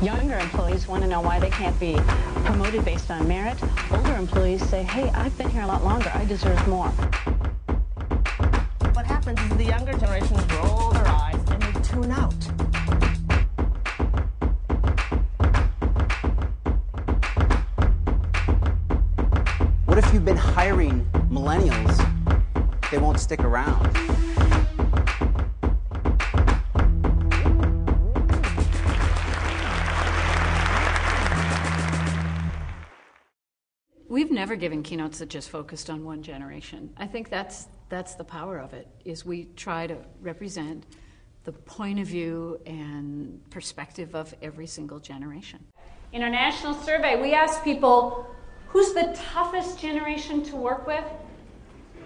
Younger employees want to know why they can't be promoted based on merit. Older employees say, hey, I've been here a lot longer, I deserve more. What happens is the younger generations roll their eyes and they tune out. What if you've been hiring millennials? They won't stick around. We've never given keynotes that just focused on one generation. I think that's the power of it, is we try to represent the point of view and perspective of every single generation. In our national survey, we asked people, who's the toughest generation to work with?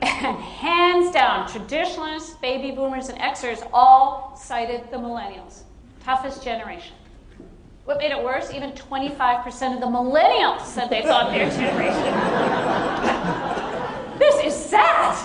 And hands down, traditionalists, baby boomers, and Xers all cited the millennials. Toughest generation. What made it worse? Even 25% of the millennials said they thought their generation. This is sad.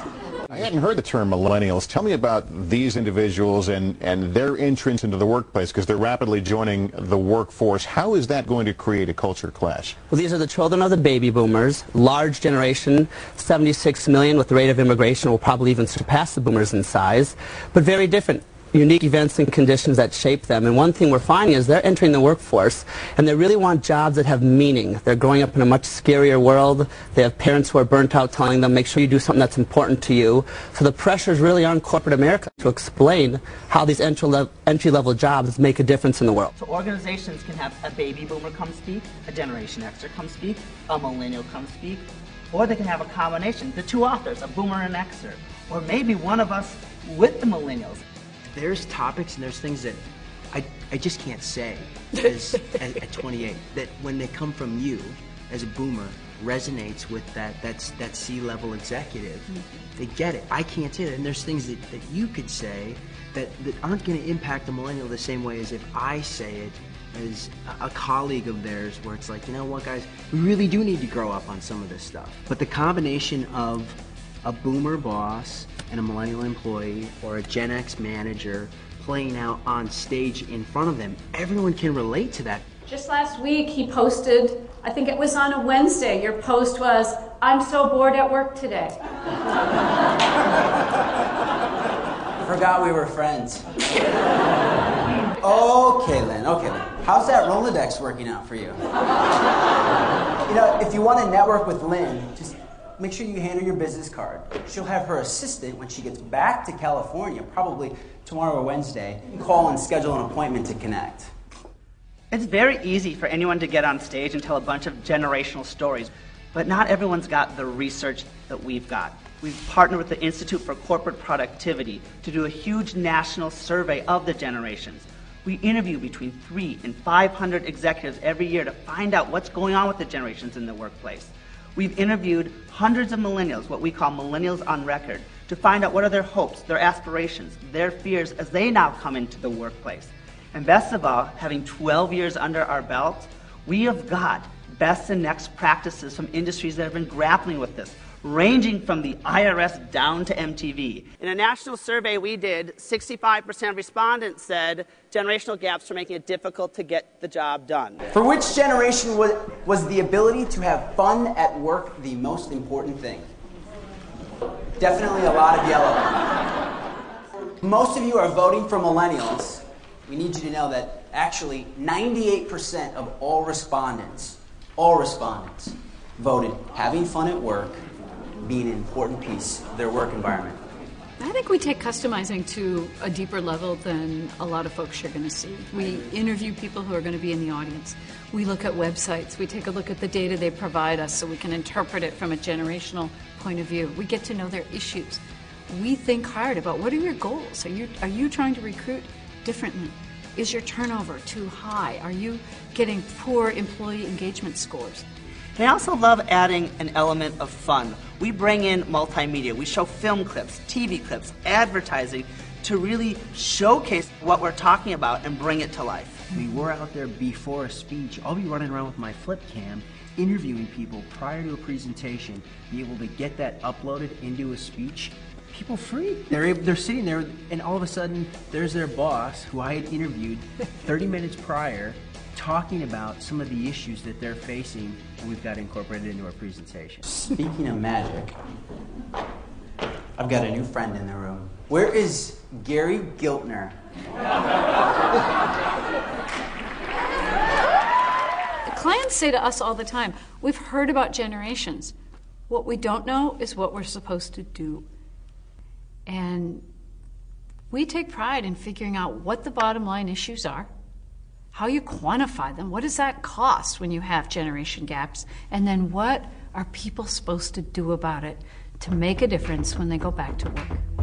I hadn't heard the term millennials. Tell me about these individuals and their entrance into the workplace, because they're rapidly joining the workforce. How is that going to create a culture clash? Well, these are the children of the baby boomers, large generation, 76 million with the rate of immigration will probably even surpass the boomers in size, but very different. Unique events and conditions that shape them. And one thing we're finding is they're entering the workforce and they really want jobs that have meaning. They're growing up in a much scarier world. They have parents who are burnt out telling them, make sure you do something that's important to you. So the pressure is really on corporate America to explain how these entry-level jobs make a difference in the world. So organizations can have a baby boomer come speak, a Generation Xer come speak, a millennial come speak, or they can have a combination, the two authors, a boomer and an Xer, or maybe one of us with the millennials. There's topics and there's things that I just can't say at 28, that when they come from you as a boomer resonates with that C-level executive. They get it. I can't say it. And there's things that you could say that aren't going to impact the millennial the same way as if I say it as a colleague of theirs, where it's like, you know what, guys, we really do need to grow up on some of this stuff. But the combination of a boomer boss and a millennial employee or a Gen X manager playing out on stage in front of them, everyone can relate to that. Just last week he posted, I think it was on a Wednesday, your post was, I'm so bored at work today. Forgot we were friends. Okay, Lynn. How's that Rolodex working out for you? You know, if you want to network with Lynn, just make sure you hand her your business card. She'll have her assistant, when she gets back to California, probably tomorrow or Wednesday, call and schedule an appointment to connect. It's very easy for anyone to get on stage and tell a bunch of generational stories, but not everyone's got the research that we've got. We've partnered with the Institute for Corporate Productivity to do a huge national survey of the generations. We interview between 300 and 500 executives every year to find out what's going on with the generations in the workplace. We've interviewed hundreds of millennials, what we call millennials on record, to find out what are their hopes, their aspirations, their fears as they now come into the workplace. And best of all, having 12 years under our belt, we have got best and next practices from industries that have been grappling with this, ranging from the IRS down to MTV. In a national survey we did, 65% of respondents said generational gaps are making it difficult to get the job done. For which generation was the ability to have fun at work the most important thing? Definitely a lot of yellow. Most of you are voting for millennials. We need you to know that actually 98% of all respondents voted having fun at work being an important piece of their work environment. I think we take customizing to a deeper level than a lot of folks are going to see. We interview people who are going to be in the audience. We look at websites. We take a look at the data they provide us so we can interpret it from a generational point of view. We get to know their issues. We think hard about what are your goals? Are you trying to recruit differently? Is your turnover too high? Are you getting poor employee engagement scores? They also love adding an element of fun. We bring in multimedia. We show film clips, TV clips, advertising to really showcase what we're talking about and bring it to life. We were out there before a speech. I'll be running around with my flip cam, interviewing people prior to a presentation, be able to get that uploaded into a speech. People free. They're sitting there, and all of a sudden, there's their boss, who I had interviewed 30 minutes prior, talking about some of the issues that they're facing, and we've got incorporated into our presentation. Speaking of magic, I've got a new friend in the room. Where is Gary Giltner? Clients say to us all the time, we've heard about generations. What we don't know is what we're supposed to do. And we take pride in figuring out what the bottom line issues are, how you quantify them, what does that cost when you have generation gaps, and then what are people supposed to do about it to make a difference when they go back to work.